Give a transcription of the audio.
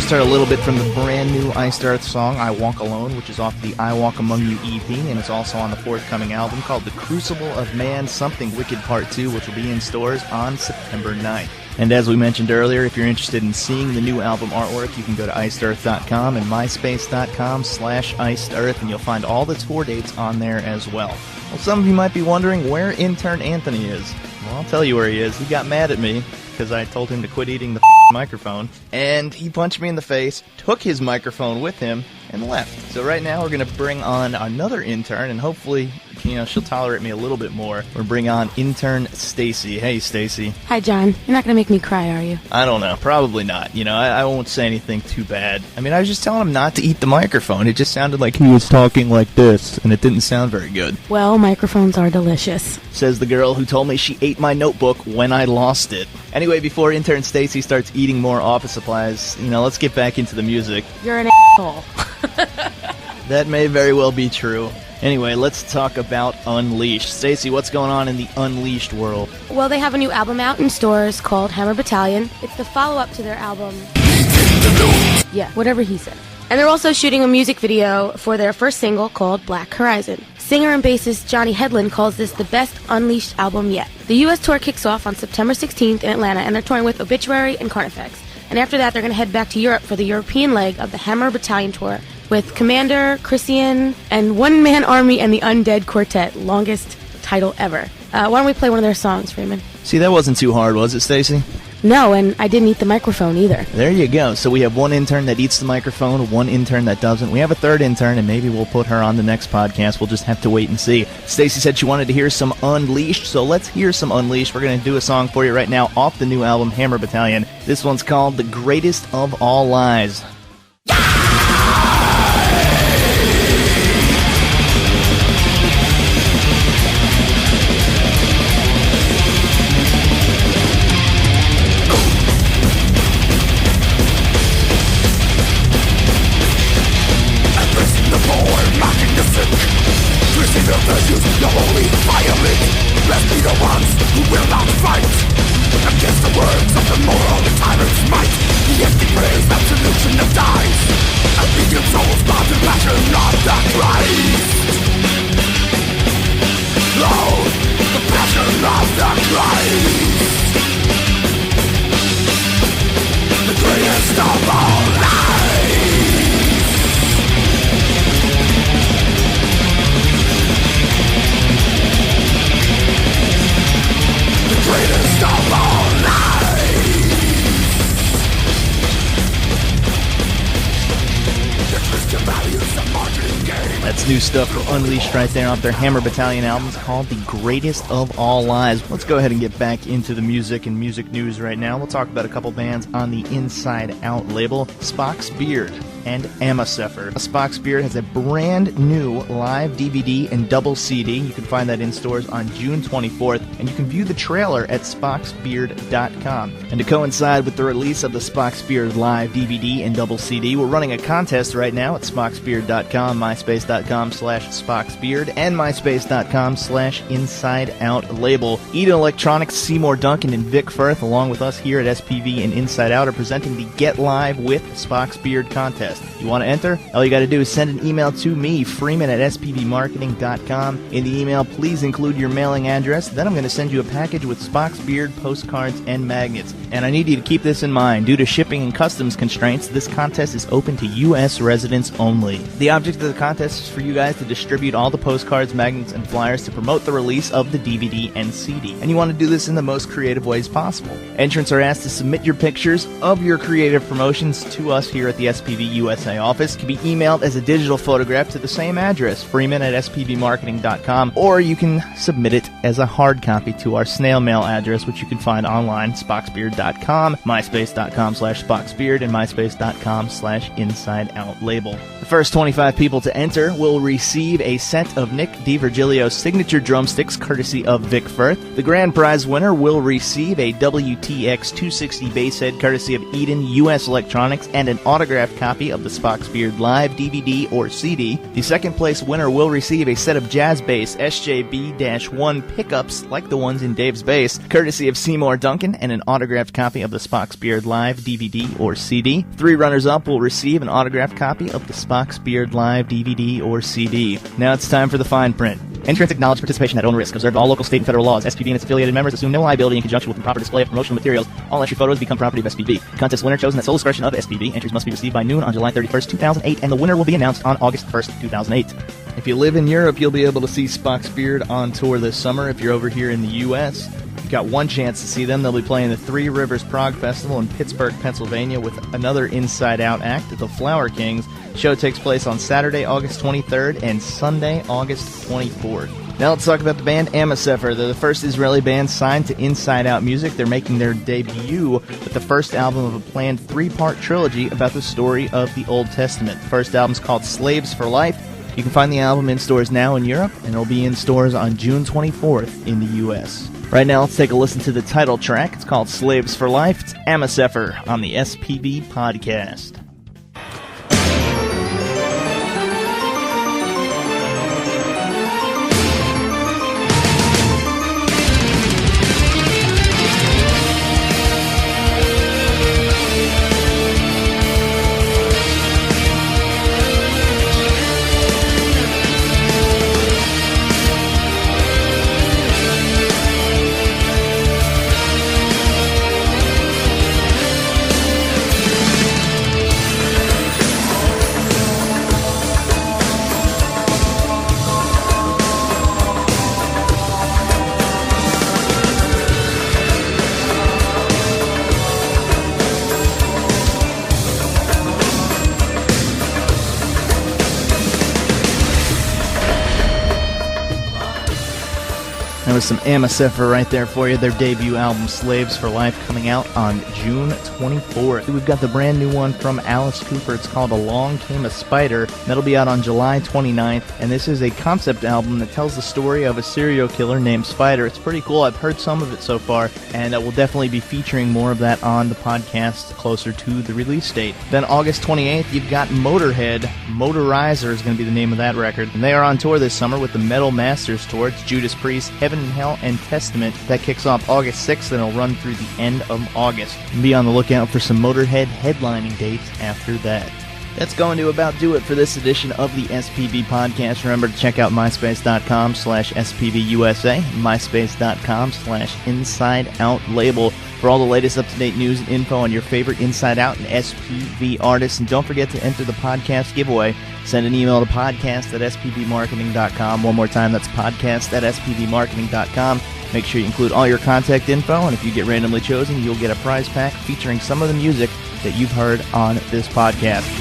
heard a little bit from the brand new Iced Earth song, I Walk Alone, which is off the I Walk Among You EP, and it's also on the forthcoming album called The Crucible of Man, Something Wicked Part 2, which will be in stores on September 9th. And as we mentioned earlier, if you're interested in seeing the new album artwork, you can go to IcedEarth.com and myspace.com/IcedEarth, and you'll find all the tour dates on there as well. Well, some of you might be wondering where intern Anthony is. Well, I'll tell you where he is. He got mad at me because I told him to quit eating the microphone, and he punched me in the face, took his microphone with him, and left. So right now we're going to bring on another intern, and hopefully, she'll tolerate me a little bit more. We're bring on intern Stacy. Hey, Stacy. Hi, John. You're not going to make me cry, are you? I don't know. Probably not. I won't say anything too bad. I mean, I was just telling him not to eat the microphone. It just sounded like he was talking like this, and it didn't sound very good. Well, microphones are delicious. Says the girl who told me she ate my notebook when I lost it. Anyway, before intern Stacy starts eating more office supplies, let's get back into the music. You're an asshole. That may very well be true. Anyway, let's talk about Unleashed. Stacy, what's going on in the Unleashed world? Well, they have a new album out in stores called Hammer Battalion. It's the follow-up to their album. Yeah, whatever he said. And they're also shooting a music video for their first single called Black Horizon. Singer and bassist Johnny Headland calls this the best Unleashed album yet. The U.S. tour kicks off on September 16th in Atlanta, and they're touring with Obituary and Carnifex. And after that, they're going to head back to Europe for the European leg of the Hammer Battalion tour with Commander, Christian, and One Man Army and the Undead Quartet, longest title ever. Why don't we play one of their songs, Freeman? See, that wasn't too hard, was it, Stacy? No, and I didn't eat the microphone either. There you go. So we have one intern that eats the microphone, one intern that doesn't. We have a third intern, and maybe we'll put her on the next podcast. We'll just have to wait and see. Stacy said she wanted to hear some Unleashed, so let's hear some Unleashed. We're going to do a song for you right now off the new album, Hammer Battalion. This one's called The Greatest of All Lies. That's new stuff from Unleashed right there off their Hammer Battalion album. It's called The Greatest of All Lies. Let's go ahead and get back into the music and music news right now. We'll talk about a couple bands on the Inside Out label, Spock's Beard and Amosepher. Spock's Beard has a brand new live DVD and double CD. You can find that in stores on June 24th, and you can view the trailer at spocksbeard.com. And to coincide with the release of the Spock's Beard live DVD and double CD, we're running a contest right now at spocksbeard.com, myspace.com/spocksbeard, and myspace.com/InsideOutLabel. Eden Electronics, Seymour Duncan, and Vic Firth, along with us here at SPV and Inside Out, are presenting the Get Live with Spock's Beard contest. You want to enter? All you got to do is send an email to me, Freeman at spvmarketing.com. In the email, please include your mailing address. Then I'm going to send you a package with Spock's Beard postcards and magnets. And I need you to keep this in mind. Due to shipping and customs constraints, this contest is open to U.S. residents only. The object of the contest is for you guys to distribute all the postcards, magnets, and flyers to promote the release of the DVD and CD. And you want to do this in the most creative ways possible. Entrants are asked to submit your pictures of your creative promotions to us here at the SPV USA office. It can be emailed as a digital photograph to the same address, Freeman at spvmarketing.com, or you can submit it as a hard copy to our snail mail address, which you can find online, spocksbeard.com, myspace.com/spocksbeard, and myspace.com/InsideOutLabel. The first 25 people to enter will receive a set of Nick DiVirgilio signature drumsticks courtesy of Vic Firth. The grand prize winner will receive a WTX 260 bass head courtesy of Eden US Electronics and an autographed copy of the Spock's Beard Live DVD or CD. The second place winner will receive a set of Jazz Bass SJB-1 pickups like the ones in Dave's Bass, courtesy of Seymour Duncan, and an autographed copy of the Spock's Beard Live DVD or CD. 3 runners-up will receive an autographed copy of the Spock's Beard Live DVD or CD. Now it's time for the fine print. Entrants acknowledge participation at own risk. Observe all local, state, and federal laws. SPV and its affiliated members assume no liability in conjunction with the proper display of promotional materials. All entry photos become property of SPV. Contest winner chosen at sole discretion of SPV. Entries must be received by noon on July 31st, 2008, and the winner will be announced on August 1st, 2008. If you live in Europe, you'll be able to see Spock's Beard on tour this summer. If you're over here in the U.S., you've got one chance to see them. They'll be playing the Three Rivers Prague Festival in Pittsburgh, Pennsylvania, with another Inside Out act, the Flower Kings. The show takes place on Saturday, August 23rd, and Sunday, August 24th. Now let's talk about the band Amosepher. They're the first Israeli band signed to Inside Out Music. They're making their debut with the first album of a planned 3-part trilogy about the story of the Old Testament. The first album's called Slaves for Life. You can find the album in stores now in Europe, and it'll be in stores on June 24th in the U.S. Right now, let's take a listen to the title track. It's called Slaves for Life. It's Amosepher on the SPV Podcast. There was some Amosepher right there for you. Their debut album, Slaves for Life, coming out on June 24th. We've got the brand new one from Alice Cooper. It's called Along Came a Spider. That'll be out on July 29th. And this is a concept album that tells the story of a serial killer named Spider. It's pretty cool. I've heard some of it so far, and we'll definitely be featuring more of that on the podcast closer to the release date. Then August 28th, you've got Motorhead. Motorizer is going to be the name of that record. And they are on tour this summer with the Metal Masters Tour. It's Judas Priest, Heaven and Hell, and Testament. That kicks off August 6th and it'll run through the end of August. Be on the lookout for some Motorhead headlining dates after that. That's going to about do it for this edition of the SPV Podcast. Remember to check out myspace.com/SPVUSA, myspace.com/InsideOutLabel for all the latest up-to-date news and info on your favorite Inside Out and SPV artists. And don't forget to enter the podcast giveaway. Send an email to podcast@spvmarketing.com. One more time, that's podcast@spvmarketing.com. Make sure you include all your contact info, and if you get randomly chosen, you'll get a prize pack featuring some of the music that you've heard on this podcast.